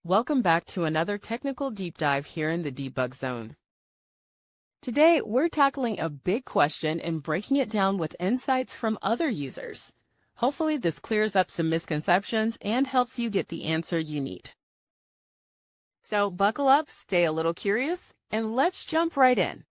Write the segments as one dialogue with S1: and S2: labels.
S1: Welcome back to another technical deep dive here in the Debug Zone. Today, we're tackling a big question and breaking it down with insights from other users. Hopefully, this clears up some misconceptions and helps you get the answer you need. So buckle up, stay a little curious, and let's jump right in.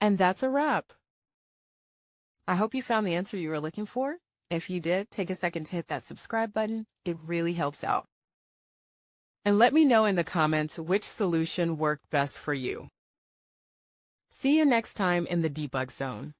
S1: And that's a wrap. I hope you found the answer you were looking for. If you did, take a second to hit that subscribe button. It really helps out. And let me know in the comments which solution worked best for you. See you next time in the Debug Zone.